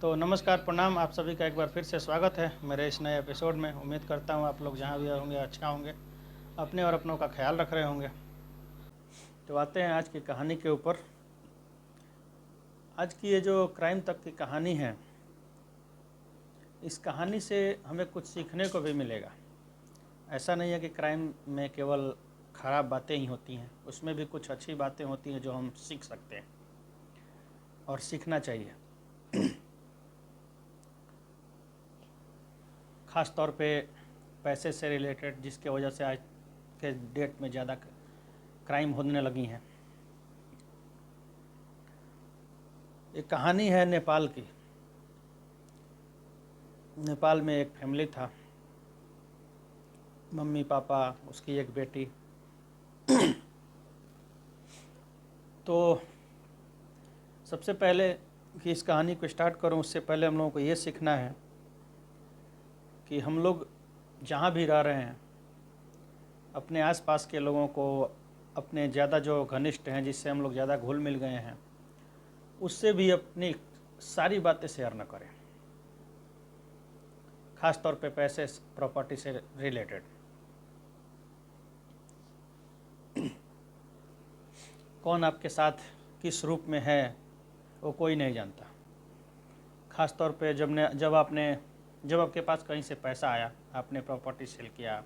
तो नमस्कार, प्रणाम। आप सभी का एक बार फिर से स्वागत है मेरे इस नए एपिसोड में। उम्मीद करता हूँ आप लोग जहाँ भी होंगे अच्छा होंगे, अपने और अपनों का ख्याल रख रहे होंगे। तो आते हैं आज की कहानी के ऊपर। आज की ये जो क्राइम तक की कहानी है, इस कहानी से हमें कुछ सीखने को भी मिलेगा। ऐसा नहीं है कि क्राइम में केवल ख़राब बातें ही होती हैं, उसमें भी कुछ अच्छी बातें होती हैं जो हम सीख सकते हैं और सीखना चाहिए। ख़ास तौर पे पैसे से रिलेटेड, जिसके वजह से आज के डेट में ज़्यादा क्राइम होने लगी हैं। एक कहानी है नेपाल की। नेपाल में एक फैमिली था, मम्मी पापा, उसकी एक बेटी। तो सबसे पहले कि इस कहानी को स्टार्ट करूं, उससे पहले हम लोगों को ये सीखना है कि हम लोग जहाँ भी रह रहे हैं, अपने आसपास के लोगों को, अपने ज़्यादा जो घनिष्ठ हैं, जिससे हम लोग ज़्यादा घुल मिल गए हैं, उससे भी अपनी सारी बातें शेयर न करें, ख़ास तौर पे पैसे प्रॉपर्टी से रिलेटेड। कौन आपके साथ किस रूप में है वो कोई नहीं जानता। ख़ास तौर पे जब आपके पास कहीं से पैसा आया, आपने प्रॉपर्टी सेल किया,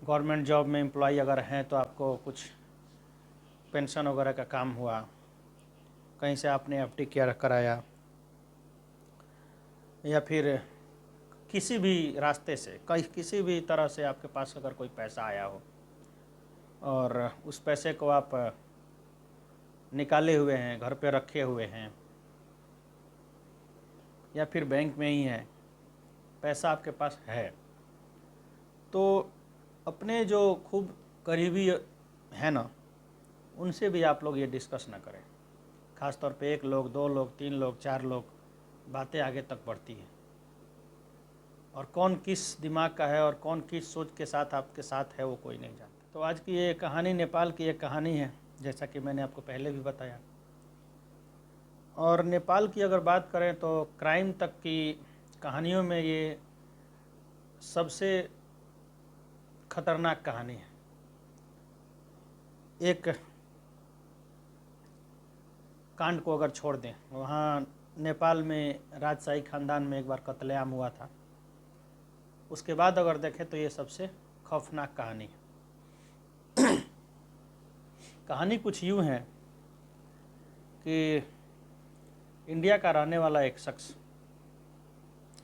गवर्नमेंट जॉब में एम्प्लॉय अगर हैं तो आपको कुछ पेंशन वगैरह का काम हुआ, कहीं से आपने एफडी कराया, या फिर किसी भी रास्ते से, किसी भी तरह से आपके पास अगर कोई पैसा आया हो और उस पैसे को आप निकाले हुए हैं, घर पे रखे हुए हैं, या फिर बैंक में ही है, पैसा आपके पास है, तो अपने जो खूब करीबी है ना, उनसे भी आप लोग ये डिस्कस ना करें। ख़ास तौर पे 1 लोग, 2 लोग, 3 लोग, 4 लोग, बातें आगे तक बढ़ती हैं। और कौन किस दिमाग का है और कौन किस सोच के साथ आपके साथ है वो कोई नहीं जानता। तो आज की ये कहानी नेपाल की एक कहानी है, जैसा कि मैंने आपको पहले भी बताया। और नेपाल की अगर बात करें तो क्राइम तक की कहानियों में ये सबसे खतरनाक कहानी है। एक कांड को अगर छोड़ दें, वहाँ नेपाल में राजशाही ख़ानदान में एक बार कत्लेआम हुआ था। उसके बाद अगर देखें तो ये सबसे खौफनाक कहानी है। कहानी कुछ यूँ है कि इंडिया का रहने वाला एक शख्स,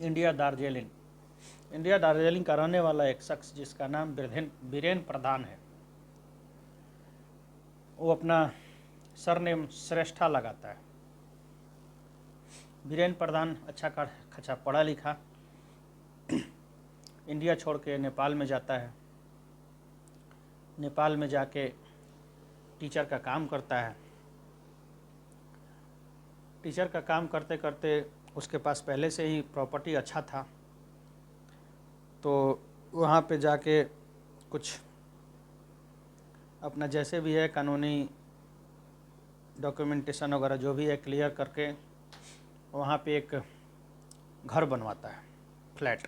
इंडिया दार्जिलिंग का रहने वाला एक शख्स, जिसका नाम बीरेन प्रधान है, वो अपना सरनेम श्रेष्ठा लगाता है। बीरेन प्रधान अच्छा खासा पढ़ा लिखा, इंडिया छोड़ के नेपाल में जाता है। नेपाल में जाके टीचर का काम करता है। टीचर का काम करते करते उसके पास पहले से ही प्रॉपर्टी अच्छा था, तो वहाँ पे जाके कुछ अपना जैसे भी है कानूनी डॉक्यूमेंटेशन वगैरह जो भी है क्लियर करके वहाँ पे एक घर बनवाता है, फ्लैट।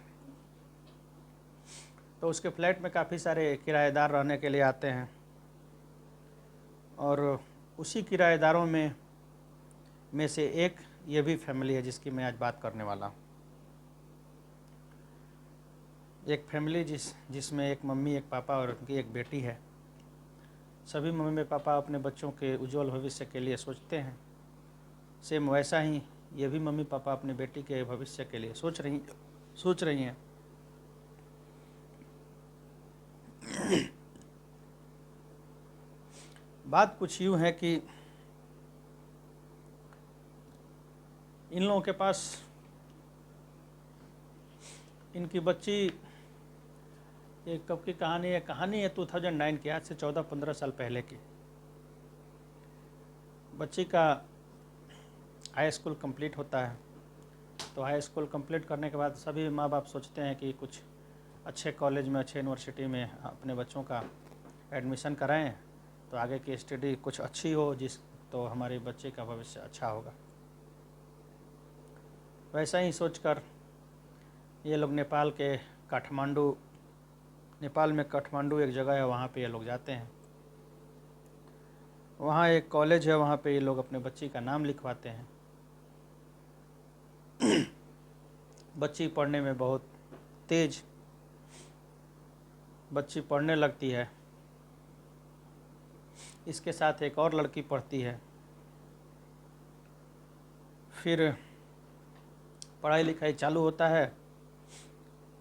तो उसके फ्लैट में काफ़ी सारे किराएदार रहने के लिए आते हैं, और उसी किराएदारों में से एक ये भी फैमिली है जिसकी मैं आज बात करने वाला हूँ। एक फैमिली जिसमें एक मम्मी, एक पापा और उनकी एक बेटी है। सभी मम्मी पापा अपने बच्चों के उज्जवल भविष्य के लिए सोचते हैं। सेम वैसा ही ये भी मम्मी पापा अपनी बेटी के भविष्य के लिए सोच रही हैं। बात कुछ यूँ है कि इन लोगों के पास इनकी बच्ची, ये कब की कहानी है? कहानी है 2009 की, आज से 14-15 साल पहले की। बच्ची का हाई स्कूल कंप्लीट होता है। तो हाई स्कूल कंप्लीट करने के बाद सभी माँ बाप सोचते हैं कि कुछ अच्छे कॉलेज में, अच्छे यूनिवर्सिटी में अपने बच्चों का एडमिशन कराएं, तो आगे की स्टडी कुछ अच्छी हो, तो हमारे बच्चे का भविष्य अच्छा होगा। वैसा ही सोचकर ये लोग नेपाल में काठमांडू एक जगह है, वहाँ पे ये लोग जाते हैं। वहाँ एक कॉलेज है, वहाँ पे ये लोग अपने बच्ची का नाम लिखवाते हैं। बच्ची पढ़ने में बहुत तेज, बच्ची पढ़ने लगती है। इसके साथ एक और लड़की पढ़ती है। फिर पढ़ाई लिखाई चालू होता है।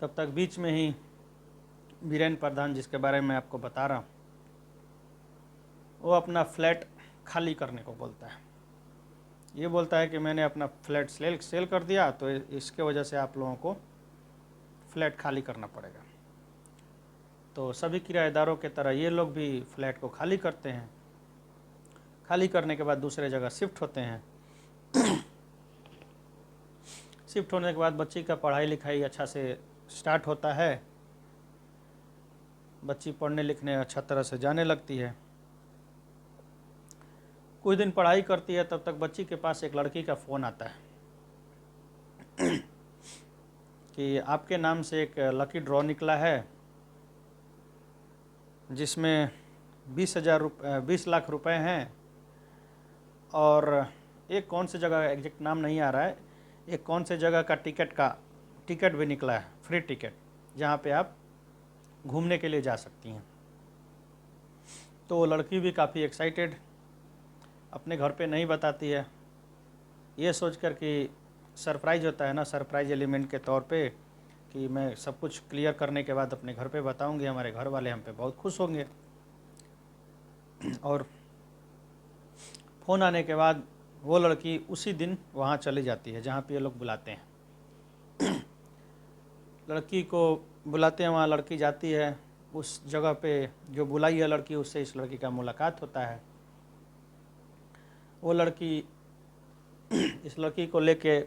तब तक बीच में ही वीरेंद्र प्रधान, जिसके बारे में आपको बता रहा हूँ, वो अपना फ्लैट खाली करने को बोलता है। ये बोलता है कि मैंने अपना फ्लैट सेल कर दिया, तो इसके वजह से आप लोगों को फ्लैट खाली करना पड़ेगा। तो सभी किराएदारों के तरह ये लोग भी फ्लैट को खाली करते हैं। खाली करने के बाद दूसरे जगह शिफ्ट होते हैं। शिफ्ट होने के बाद बच्ची का पढ़ाई लिखाई अच्छा से स्टार्ट होता है। बच्ची पढ़ने लिखने अच्छा तरह से जाने लगती है। कुछ दिन पढ़ाई करती है, तब तक बच्ची के पास एक लड़की का फ़ोन आता है कि आपके नाम से एक लकी ड्रॉ निकला है, जिसमें 20 लाख रुपए हैं, और एक कौन सी जगह, एग्जैक्ट नाम नहीं आ रहा है, एक कौन से जगह का टिकट भी निकला है, फ्री टिकट, जहाँ पे आप घूमने के लिए जा सकती हैं। तो वो लड़की भी काफ़ी एक्साइटेड, अपने घर पे नहीं बताती है, ये सोचकर कि सरप्राइज़ होता है ना, सरप्राइज एलिमेंट के तौर पे, कि मैं सब कुछ क्लियर करने के बाद अपने घर पे बताऊंगी, हमारे घर वाले हम पे बहुत खुश होंगे। और फ़ोन आने के बाद वो लड़की उसी दिन वहाँ चली जाती है जहाँ पे ये लोग बुलाते हैं। लड़की को बुलाते हैं, वहाँ लड़की जाती है। उस जगह पे जो बुलाई है लड़की, उससे इस लड़की का मुलाकात होता है। वो लड़की इस लड़की को लेके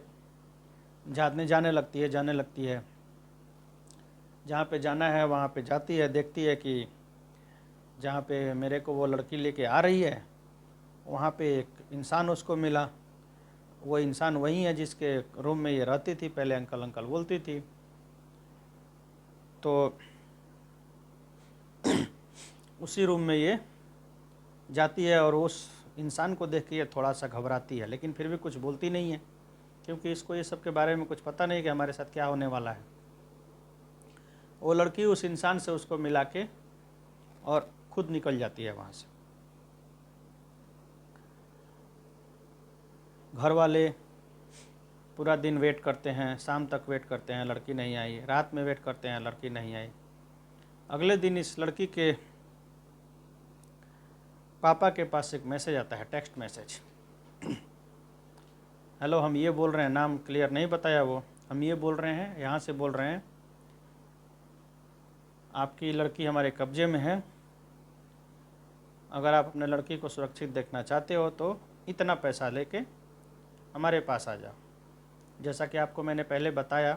जाने लगती है। जहाँ पे जाना है वहाँ पे जाती है, देखती है कि जहाँ पे मेरे को वो लड़की लेके आ रही है, वहाँ पे एक इंसान उसको मिला। वो इंसान वही है जिसके रूम में ये रहती थी, पहले अंकल अंकल बोलती थी। तो उसी रूम में ये जाती है और उस इंसान को देख के ये थोड़ा सा घबराती है, लेकिन फिर भी कुछ बोलती नहीं है, क्योंकि इसको ये सब के बारे में कुछ पता नहीं कि हमारे साथ क्या होने वाला है। वो लड़की उस इंसान से उसको मिला के और खुद निकल जाती है वहाँ से। घर वाले पूरा दिन वेट करते हैं, शाम तक वेट करते हैं, लड़की नहीं आई। रात में वेट करते हैं, लड़की नहीं आई। अगले दिन इस लड़की के पापा के पास एक मैसेज आता है, टेक्स्ट मैसेज। हेलो, हम ये बोल रहे हैं, नाम क्लियर नहीं बताया वो, हम ये बोल रहे हैं, यहाँ से बोल रहे हैं, आपकी लड़की हमारे कब्जे में है। अगर आप अपने लड़की को सुरक्षित देखना चाहते हो तो इतना पैसा लेके हमारे पास आ जाओ। जैसा कि आपको मैंने पहले बताया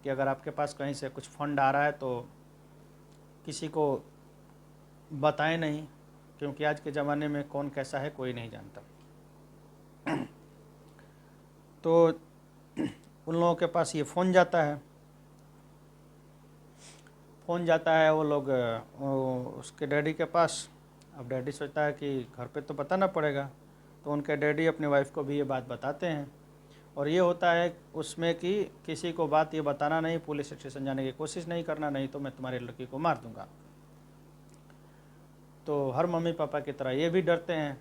कि अगर आपके पास कहीं से कुछ फंड आ रहा है तो किसी को बताएं नहीं, क्योंकि आज के ज़माने में कौन कैसा है कोई नहीं जानता। तो उन लोगों के पास ये फ़ोन जाता है। वो लोग उसके डैडी के पास। अब डैडी सोचता है कि घर पे तो बताना पड़ेगा, तो उनके डैडी अपनी वाइफ को भी ये बात बताते हैं। और ये होता है उसमें कि किसी को बात ये बताना नहीं, पुलिस स्टेशन जाने की कोशिश नहीं करना, नहीं तो मैं तुम्हारी लड़की को मार दूंगा। तो हर मम्मी पापा की तरह ये भी डरते हैं।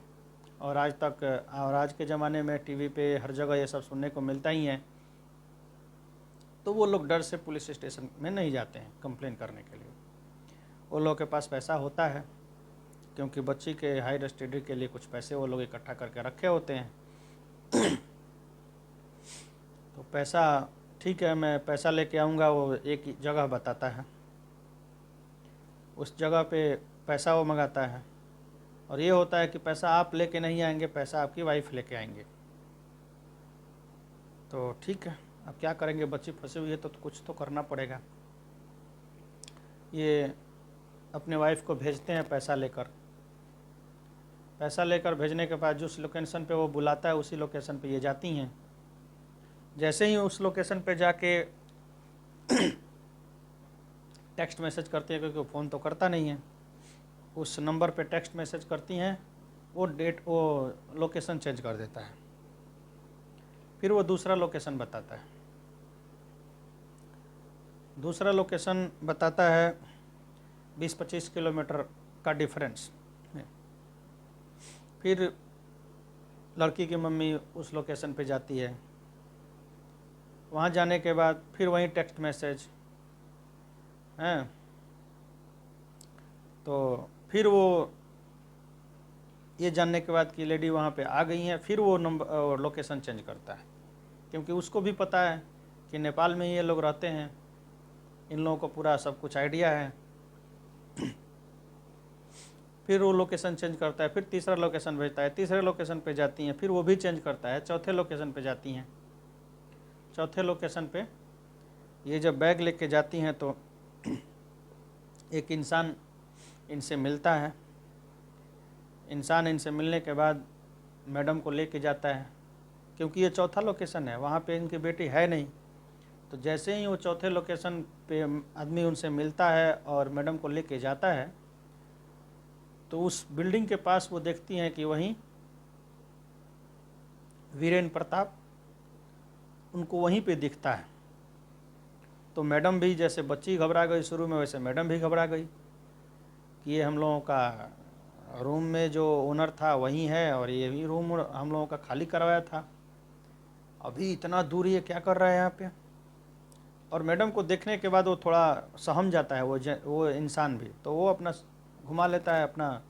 और आज के ज़माने में टीवी पे हर जगह ये सब सुनने को मिलता ही है। तो वो लोग डर से पुलिस स्टेशन में नहीं जाते हैं कंप्लेन करने के लिए। वो लोगों के पास पैसा होता है, क्योंकि बच्ची के हायर स्टडी के लिए कुछ पैसे वो लोग इकट्ठा करके रखे होते हैं। तो पैसा, ठीक है, मैं पैसा लेके आऊँगा, वो एक जगह बताता है, उस जगह पे पैसा वो मंगाता है। और ये होता है कि पैसा आप लेके नहीं आएंगे, पैसा आपकी वाइफ लेके आएंगे। तो ठीक है, अब क्या करेंगे, बच्ची फंसी हुई है तो कुछ तो करना पड़ेगा। ये अपने वाइफ को भेजते हैं पैसा लेकर भेजने के बाद जिस लोकेशन पे वो बुलाता है उसी लोकेशन पे ये जाती हैं। जैसे ही उस लोकेशन पे जाके टेक्स्ट मैसेज करती है, क्योंकि वो फ़ोन तो करता नहीं है, उस नंबर पे टेक्स्ट मैसेज करती हैं, वो लोकेशन चेंज कर देता है। फिर वो दूसरा लोकेशन बताता है, दूसरा लोकेशन बताता है 20-25 किलोमीटर का डिफरेंस है। फिर लड़की की मम्मी उस लोकेशन पे जाती है, वहाँ जाने के बाद फिर वहीं टेक्स्ट मैसेज हैं, तो फिर वो ये जानने के बाद कि लेडी वहाँ पे आ गई हैं, फिर वो नंबर लोकेशन चेंज करता है, क्योंकि उसको भी पता है कि नेपाल में ये लोग रहते हैं, इन लोगों को पूरा सब कुछ आइडिया है। फिर वो लोकेशन चेंज करता है, फिर तीसरा लोकेशन भेजता है, तीसरे लोकेशन पे जाती हैं, फिर वो भी चेंज करता है, चौथे लोकेशन पे जाती हैं। चौथे लोकेशन पे ये जब बैग लेके जाती हैं तो एक इंसान इनसे मिलता है। इंसान इनसे मिलने के बाद मैडम को लेके जाता है, क्योंकि ये चौथा लोकेशन है, वहाँ पे इनकी बेटी है नहीं। तो जैसे ही वो चौथे लोकेशन पे आदमी उनसे मिलता है और मैडम को लेके जाता है, तो उस बिल्डिंग के पास वो देखती हैं कि वहीं वीरेंद्र प्रताप उनको वहीं पे दिखता है। तो मैडम भी जैसे बच्ची घबरा गई शुरू में, वैसे मैडम भी घबरा गई कि ये हम लोगों का रूम में जो ओनर था वही है, और ये भी रूम हम लोगों का खाली करवाया था, अभी इतना दूर ये क्या कर रहा है यहाँ पे। और मैडम को देखने के बाद वो थोड़ा सहम जाता है, वो इंसान भी, तो वो अपना घुमा लेता है, अपना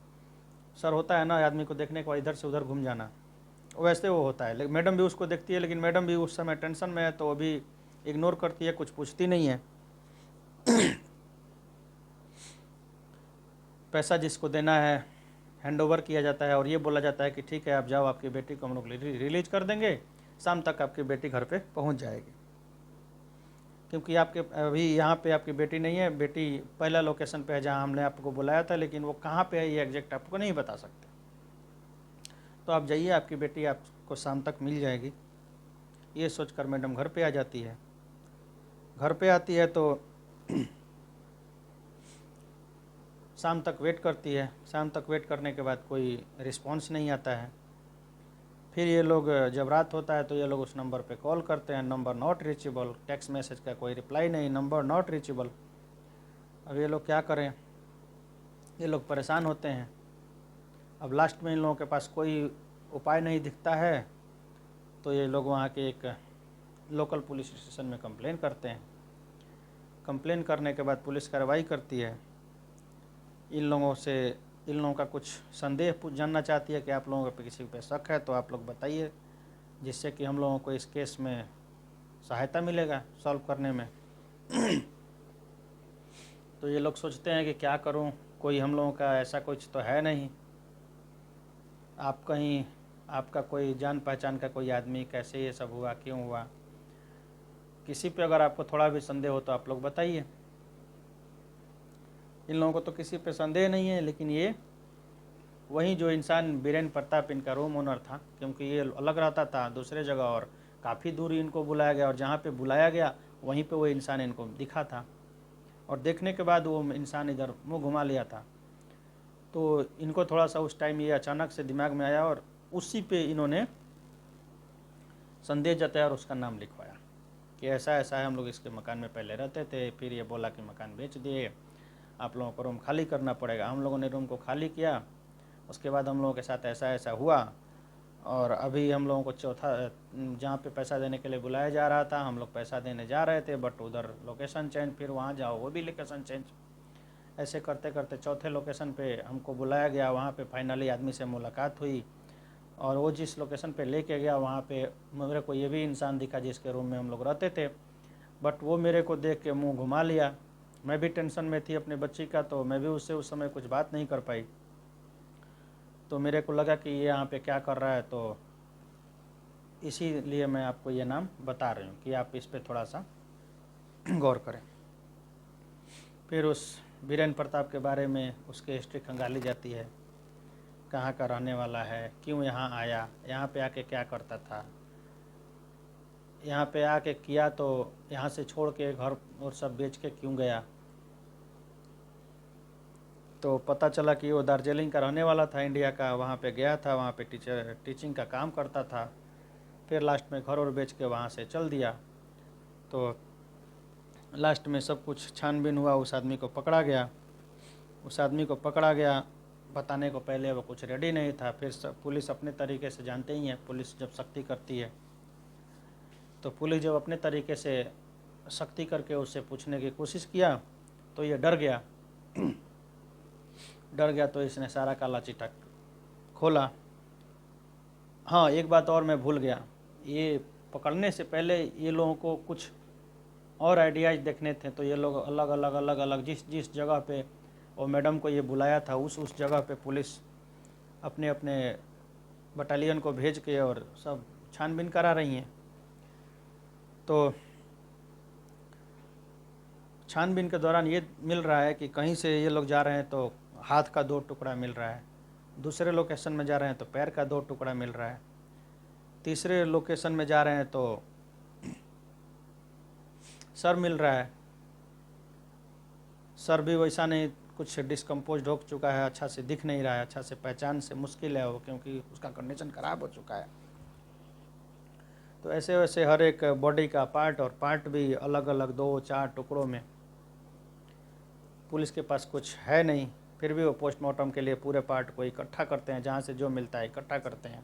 सर होता है ना आदमी को देखने के बाद इधर से उधर घूम जाना, वैसे वो होता है। लेकिन मैडम भी उसको देखती है, लेकिन मैडम भी उस समय टेंशन में है, तो वो भी इग्नोर करती है, कुछ पूछती नहीं है। पैसा जिसको देना है हैंड ओवर किया जाता है, और ये बोला जाता है कि ठीक है आप जाओ, आपकी बेटी को हम लोग रिलीज कर देंगे, शाम तक आपकी बेटी घर पे पहुंच जाएगी। क्योंकि आपके अभी यहाँ पे आपकी बेटी नहीं है, बेटी पहला लोकेशन पे है जहाँ हमने आपको बुलाया था, लेकिन वो कहाँ पे है ये एग्जैक्ट आपको नहीं बता सकते। तो आप जाइए, आपकी बेटी आपको शाम तक मिल जाएगी। ये सोचकर मैडम घर पे आ जाती है। घर पे आती है तो शाम तक वेट करती है। शाम तक वेट करने के बाद कोई रिस्पॉन्स नहीं आता है। फिर ये लोग जब रात होता है तो ये लोग उस नंबर पे कॉल करते हैं, number not reachable, text message का कोई रिप्लाई नहीं, नंबर नॉट रीचेबल। अब ये लोग क्या करें, ये लोग परेशान होते हैं। अब लास्ट में इन लोगों के पास कोई उपाय नहीं दिखता है, तो ये लोग वहाँ के एक लोकल पुलिस स्टेशन में कंप्लेन करते हैं। कंप्लेन करने के बाद पुलिस कार्रवाई करती है। इन लोगों का कुछ संदेह जानना चाहती है कि आप लोगों पे किसी पे शक है तो आप लोग बताइए, जिससे कि हम लोगों को इस केस में सहायता मिलेगा सॉल्व करने में। तो ये लोग सोचते हैं कि क्या करूं, कोई हम लोगों का ऐसा कुछ तो है नहीं, आप कहीं आपका कोई जान पहचान का कोई आदमी, कैसे ये सब हुआ, क्यों हुआ, किसी पे अगर आपको थोड़ा भी संदेह हो तो आप लोग बताइए। इन लोगों को तो किसी पे संदेह नहीं है, लेकिन ये वहीं जो इंसान वीरेंद्र प्रताप इनका रूम ओनर था, क्योंकि ये अलग रहता था दूसरे जगह और काफ़ी दूर इनको बुलाया गया, और जहाँ पे बुलाया गया वहीं पे वो इंसान इनको दिखा था, और देखने के बाद वो इंसान इधर मुंह घुमा लिया था। तो इनको थोड़ा सा उस टाइम ये अचानक से दिमाग में आया, और उसी पे इन्होंने संदेह जताया और उसका नाम लिखवाया कि ऐसा ऐसा है, हम लोग इसके मकान में पहले रहते थे, फिर ये बोला कि मकान बेच दिए, आप लोगों को रूम खाली करना पड़ेगा। हम लोगों ने रूम को खाली किया, उसके बाद हम लोगों के साथ ऐसा ऐसा हुआ, और अभी हम लोगों को चौथा जहाँ पे पैसा देने के लिए बुलाया जा रहा था, हम लोग पैसा देने जा रहे थे, बट उधर लोकेशन चेंज, फिर वहाँ जाओ वो भी लोकेशन चेंज। ऐसे करते करते चौथे लोकेशन पे हमको बुलाया गया, वहाँ पे फाइनली आदमी से मुलाकात हुई, और वो जिस लोकेशन पे लेके गया वहाँ पे मेरे को ये भी इंसान दिखा जिसके रूम में हम लोग रहते थे, बट वो मेरे को देख के मुँह घुमा लिया। मैं भी टेंशन में थी अपनी बच्ची का, तो मैं भी उससे उस समय कुछ बात नहीं कर पाई। तो मेरे को लगा कि ये यहाँ पे क्या कर रहा है, तो इसीलिए मैं आपको ये नाम बता रही हूँ कि आप इस पे थोड़ा सा गौर करें। फिर उस वीरेंद्र प्रताप के बारे में उसकी हिस्ट्री खंगाली जाती है, कहाँ का रहने वाला है, क्यों यहाँ आया, यहाँ पे आके क्या करता था, यहाँ पे आके किया तो यहाँ से छोड़ के घर और सब बेच के क्यों गया। तो पता चला कि वो दार्जिलिंग का रहने वाला था, इंडिया का, वहाँ पे गया था, वहाँ पे टीचिंग का काम करता था। फिर लास्ट में घर और बेच के वहाँ से चल दिया। तो लास्ट में सब कुछ छानबीन हुआ, उस आदमी को पकड़ा गया। उस आदमी को पकड़ा गया, बताने को पहले वो कुछ रेडी नहीं था। फिर पुलिस अपने तरीके से, जानते ही हैं पुलिस जब सख्ती करती है, तो पुलिस जब अपने तरीके से सख्ती करके उससे पूछने की कोशिश किया तो ये डर गया। डर गया तो इसने सारा काला चिट्ठा खोला। हाँ, एक बात और मैं भूल गया, ये पकड़ने से पहले ये लोगों को कुछ और आइडियाज़ देखने थे। तो ये लोग अलग अलग जिस जिस जगह पे और मैडम को ये बुलाया था, उस जगह पे पुलिस अपने अपने बटालियन को भेज के और सब छानबीन करा रही हैं। तो छानबीन के दौरान ये मिल रहा है कि कहीं से ये लोग जा रहे हैं तो हाथ का 2 टुकड़ा मिल रहा है, दूसरे लोकेशन में जा रहे हैं तो पैर का 2 टुकड़ा मिल रहा है, तीसरे लोकेशन में जा रहे हैं तो सर मिल रहा है। सर भी वैसा नहीं, कुछ डिस्कम्पोज हो चुका है, अच्छा से दिख नहीं रहा है, अच्छा से पहचान से मुश्किल है वो, क्योंकि उसका कंडीशन ख़राब हो चुका है। तो ऐसे वैसे हर एक बॉडी का पार्ट, और पार्ट भी अलग अलग 2-4 टुकड़ों में। पुलिस के पास कुछ है नहीं, फिर भी वो पोस्टमार्टम के लिए पूरे पार्ट को इकट्ठा करते हैं, जहाँ से जो मिलता है इकट्ठा करते हैं।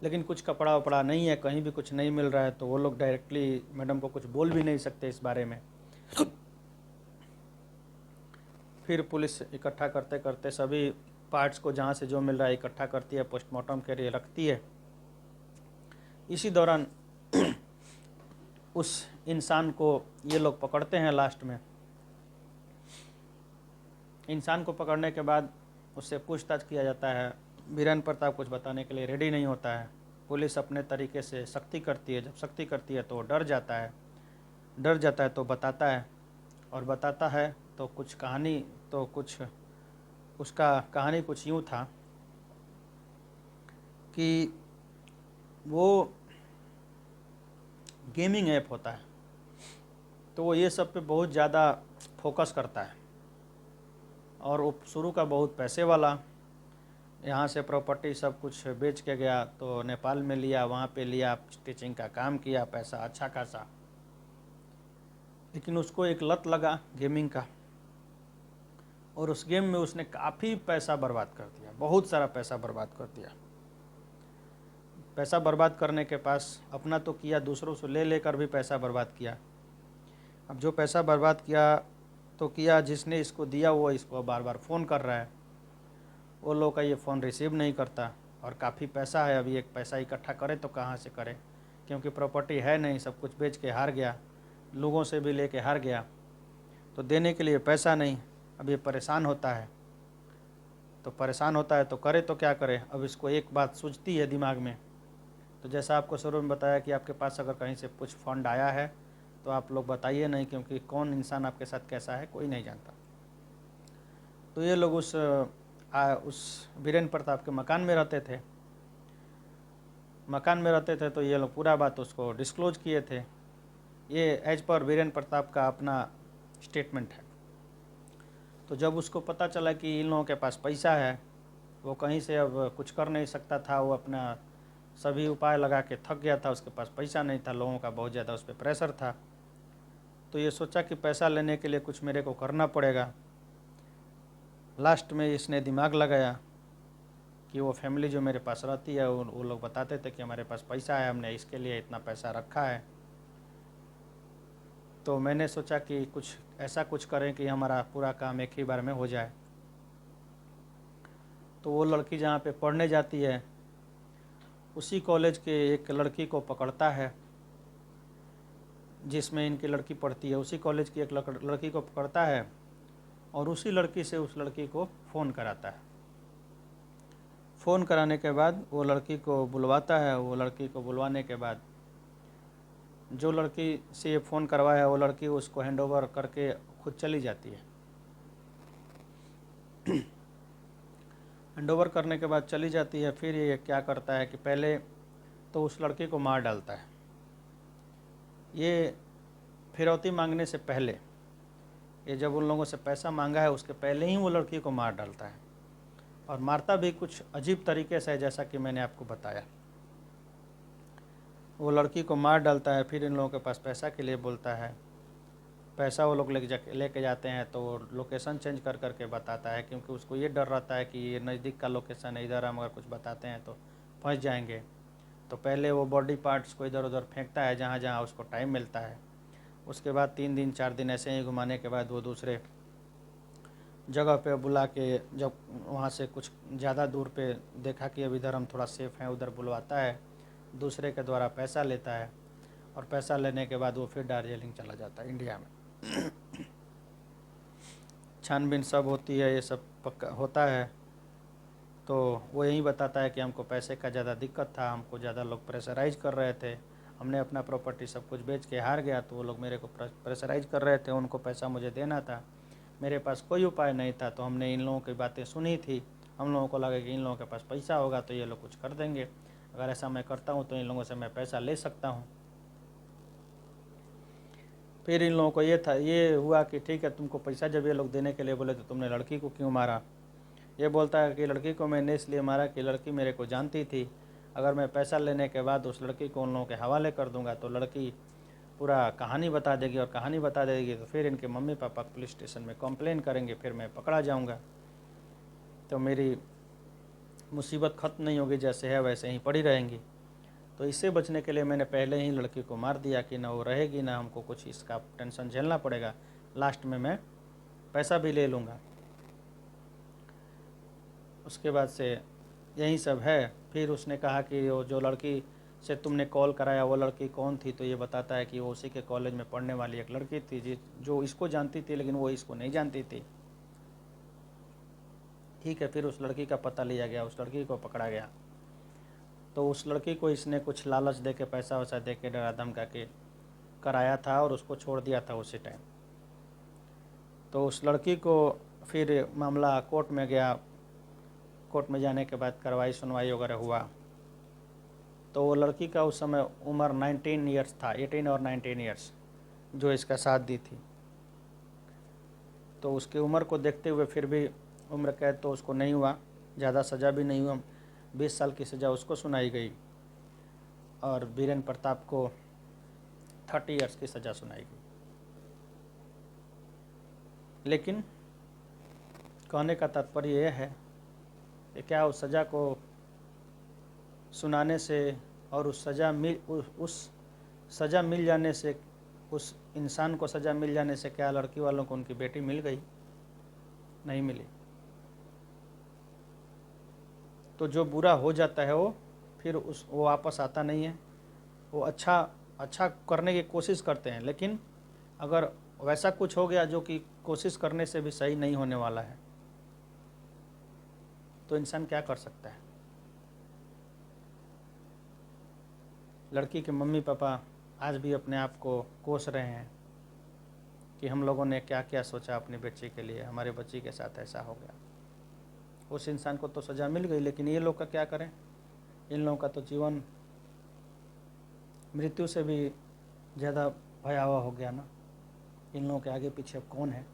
लेकिन कुछ कपड़ा वपड़ा नहीं है, कहीं भी कुछ नहीं मिल रहा है, तो वो लोग डायरेक्टली मैडम को कुछ बोल भी नहीं सकते इस बारे में। फिर पुलिस इकट्ठा करते करते सभी पार्ट्स को जहाँ से जो मिल रहा है इकट्ठा करती है, पोस्टमार्टम के लिए रखती है। इसी दौरान उस इंसान को ये लोग पकड़ते हैं। लास्ट में इंसान को पकड़ने के बाद उससे पूछताछ किया जाता है। बीरेन प्रताप कुछ बताने के लिए रेडी नहीं होता है। पुलिस अपने तरीके से सख्ती करती है, जब सख्ती करती है तो वो डर जाता है। डर जाता है तो बताता है, और बताता है तो कुछ कहानी, तो कुछ उसका कहानी कुछ यूँ था कि वो गेमिंग ऐप होता है, तो वो ये सब पे बहुत ज़्यादा फोकस करता है, और वो शुरू का बहुत पैसे वाला, यहाँ से प्रॉपर्टी सब कुछ बेच के गया, तो नेपाल में लिया, वहाँ पे लिया, टीचिंग का काम किया, पैसा अच्छा खासा। लेकिन उसको एक लत लगा गेमिंग का, और उस गेम में उसने काफ़ी पैसा बर्बाद कर दिया, बहुत सारा पैसा बर्बाद कर दिया। पैसा बर्बाद करने के पास अपना तो किया, दूसरों से ले लेकर भी पैसा बर्बाद किया। अब जो पैसा बर्बाद किया तो किया, जिसने इसको दिया वो इसको बार बार फ़ोन कर रहा है, वो लोग का ये फ़ोन रिसीव नहीं करता, और काफ़ी पैसा है। अभी एक पैसा इकट्ठा करे तो कहाँ से करे, क्योंकि प्रॉपर्टी है नहीं, सब कुछ बेच के हार गया, लोगों से भी लेके हार गया, तो देने के लिए पैसा नहीं। अब ये परेशान होता है, तो परेशान होता है तो करे तो क्या करे। अब इसको एक बात सूझती है दिमाग में, तो जैसा आपको शुरू में बताया कि आपके पास अगर कहीं से कुछ फंड आया है तो आप लोग बताइए नहीं, क्योंकि कौन इंसान आपके साथ कैसा है कोई नहीं जानता। तो ये लोग उस बीरेन प्रताप के मकान में रहते थे। मकान में रहते थे तो ये लोग पूरा बात उसको डिस्क्लोज किए थे। ये एज पर बीरेन प्रताप का अपना स्टेटमेंट है। तो जब उसको पता चला कि इन लोगों के पास पैसा है, वो कहीं से अब कुछ कर नहीं सकता था, वो अपना सभी उपाय लगा के थक गया था, उसके पास पैसा नहीं था, लोगों का बहुत ज़्यादा उस पर प्रेशर था। तो ये सोचा कि पैसा लेने के लिए कुछ मेरे को करना पड़ेगा। लास्ट में इसने दिमाग लगाया कि वो फैमिली जो मेरे पास रहती है, वो लोग बताते थे कि हमारे पास पैसा है, हमने इसके लिए इतना पैसा रखा है। तो मैंने सोचा कि कुछ ऐसा कुछ करें कि हमारा पूरा काम एक ही बार में हो जाए। तो वो लड़की जहाँ पे पढ़ने जाती है, उसी कॉलेज के एक लड़की को पकड़ता है जिसमें इनकी लड़की पढ़ती है, उसी कॉलेज की एक लड़की को पकड़ता है, और उसी लड़की से उस लड़की को फ़ोन कराता है। फ़ोन कराने के बाद वो लड़की को बुलवाता है। वो लड़की को बुलवाने के बाद जो लड़की से ये फ़ोन करवाया वो लड़की उसको हैंडओवर करके खुद चली जाती है। हैंडओवर करने के बाद चली जाती है। फिर ये क्या करता है कि पहले तो उस लड़के को मार डालता है। ये फिरौती मांगने से पहले, ये जब उन लोगों से पैसा मांगा है उसके पहले ही वो लड़की को मार डालता है, और मारता भी कुछ अजीब तरीके से है, जैसा कि मैंने आपको बताया। वो लड़की को मार डालता है, फिर इन लोगों के पास पैसा के लिए बोलता है। पैसा वो लोग लेके जाते हैं तो लोकेशन चेंज कर करके बताता है, क्योंकि उसको ये डर रहता है कि ये नज़दीक का लोकेशन है, इधर हम अगर कुछ बताते हैं तो फंस जाएंगे। तो पहले वो बॉडी पार्ट्स को इधर उधर फेंकता है जहाँ जहाँ उसको टाइम मिलता है। उसके बाद 3 दिन 4 दिन ऐसे ही घुमाने के बाद वो दूसरे जगह पे बुला के, जब वहाँ से कुछ ज़्यादा दूर पे देखा कि अब इधर हम थोड़ा सेफ़ हैं, उधर बुलवाता है, दूसरे के द्वारा पैसा लेता है, और पैसा लेने के बाद वो फिर दार्जिलिंग चला जाता है इंडिया में। छानबीन सब होती है, ये सब पक्का होता है। तो वो यही बताता है कि हमको पैसे का ज़्यादा दिक्कत था, हमको ज़्यादा लोग प्रेशराइज कर रहे थे, हमने अपना प्रॉपर्टी सब कुछ बेच के हार गया, तो वो लोग मेरे को प्रेशराइज कर रहे थे, उनको पैसा मुझे देना था, मेरे पास कोई उपाय नहीं था। तो हमने इन लोगों की बातें सुनी थी, हम लोगों को लगा कि इन लोगों के पास पैसा होगा तो ये लोग कुछ कर देंगे, अगर ऐसा मैं करता हूँ तो इन लोगों से मैं पैसा ले सकता हूँ। फिर इन लोगों को ये हुआ कि ठीक है, तुमको पैसा जब ये लोग देने के लिए बोले तो तुमने लड़की को क्यों मारा। ये बोलता है कि लड़की को मैंने इसलिए मारा कि लड़की मेरे को जानती थी, अगर मैं पैसा लेने के बाद उस लड़की को उन लोगों के हवाले कर दूंगा तो लड़की पूरा कहानी बता देगी, और कहानी बता देगी तो फिर इनके मम्मी पापा पुलिस स्टेशन में कंप्लेन करेंगे, फिर मैं पकड़ा जाऊंगा, तो मेरी मुसीबत ख़त्म नहीं होगी, जैसे है वैसे ही पड़ी रहेंगी। तो इससे बचने के लिए मैंने पहले ही लड़की को मार दिया कि ना वो रहेगी, ना हमको कुछ इसका टेंशन झेलना पड़ेगा, लास्ट में मैं पैसा भी ले लूँगा। उसके बाद से यही सब है। फिर उसने कहा कि वो जो लड़की से तुमने कॉल कराया वो लड़की कौन थी, तो ये बताता है कि वो उसी के कॉलेज में पढ़ने वाली एक लड़की थी जो इसको जानती थी, लेकिन वो इसको नहीं जानती थी। ठीक है, फिर उस लड़की का पता लिया गया, उस लड़की को पकड़ा गया। तो उस लड़की को इसने कुछ लालच दे के, पैसा वैसा दे के, डरा धमका के कराया था और उसको छोड़ दिया था उसी टाइम। तो उस लड़की को फिर मामला कोर्ट में गया, कोर्ट में जाने के बाद कार्रवाई सुनवाई वगैरह हुआ। तो वो लड़की का उस समय उम्र 19 ईयर्स था, 18 और 19 ईयर्स, जो इसका साथ दी थी। तो उसकी उम्र को देखते हुए फिर भी उम्र कैद तो उसको नहीं हुआ, ज़्यादा सज़ा भी नहीं हुआ, 20 साल की सज़ा उसको सुनाई गई, और बीरेन प्रताप को 30 ईयर्स की सज़ा सुनाई गई। लेकिन कहने का तात्पर्य यह है कि क्या उस सज़ा को सुनाने से और उस सज़ा मिल जाने से, उस इंसान को सज़ा मिल जाने से क्या लड़की वालों को उनकी बेटी मिल गई? नहीं मिली। तो जो बुरा हो जाता है वो फिर वो वापस आता नहीं है। वो अच्छा करने की कोशिश करते हैं, लेकिन अगर वैसा कुछ हो गया जो कि कोशिश करने से भी सही नहीं होने वाला है, तो इंसान क्या कर सकता है? लड़की के मम्मी पापा आज भी अपने आप को कोस रहे हैं कि हम लोगों ने क्या क्या सोचा अपनी बच्ची के लिए, हमारे बच्ची के साथ ऐसा हो गया। उस इंसान को तो सज़ा मिल गई, लेकिन ये लोग का क्या करें? इन लोगों का तो जीवन मृत्यु से भी ज़्यादा भयावह हो गया ना। इन लोगों के आगे पीछे अब कौन है?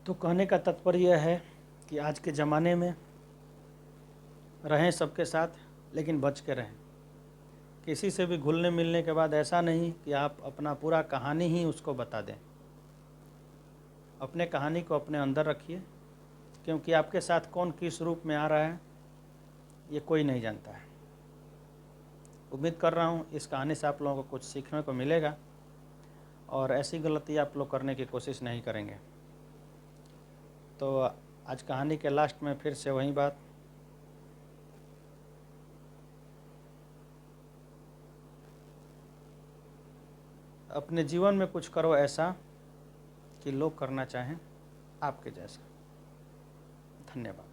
तो कहने का तात्पर्य यह है कि आज के ज़माने में रहें सबके साथ, लेकिन बच के रहें। किसी से भी घुलने मिलने के बाद ऐसा नहीं कि आप अपना पूरा कहानी ही उसको बता दें। अपने कहानी को अपने अंदर रखिए, क्योंकि आपके साथ कौन किस रूप में आ रहा है ये कोई नहीं जानता है। उम्मीद कर रहा हूँ इस कहानी से आप लोगों को कुछ सीखने को मिलेगा, और ऐसी गलती आप लोग करने की कोशिश नहीं करेंगे। तो आज कहानी के लास्ट में फिर से वही बात, अपने जीवन में कुछ करो ऐसा कि लोग करना चाहें आपके जैसा। धन्यवाद।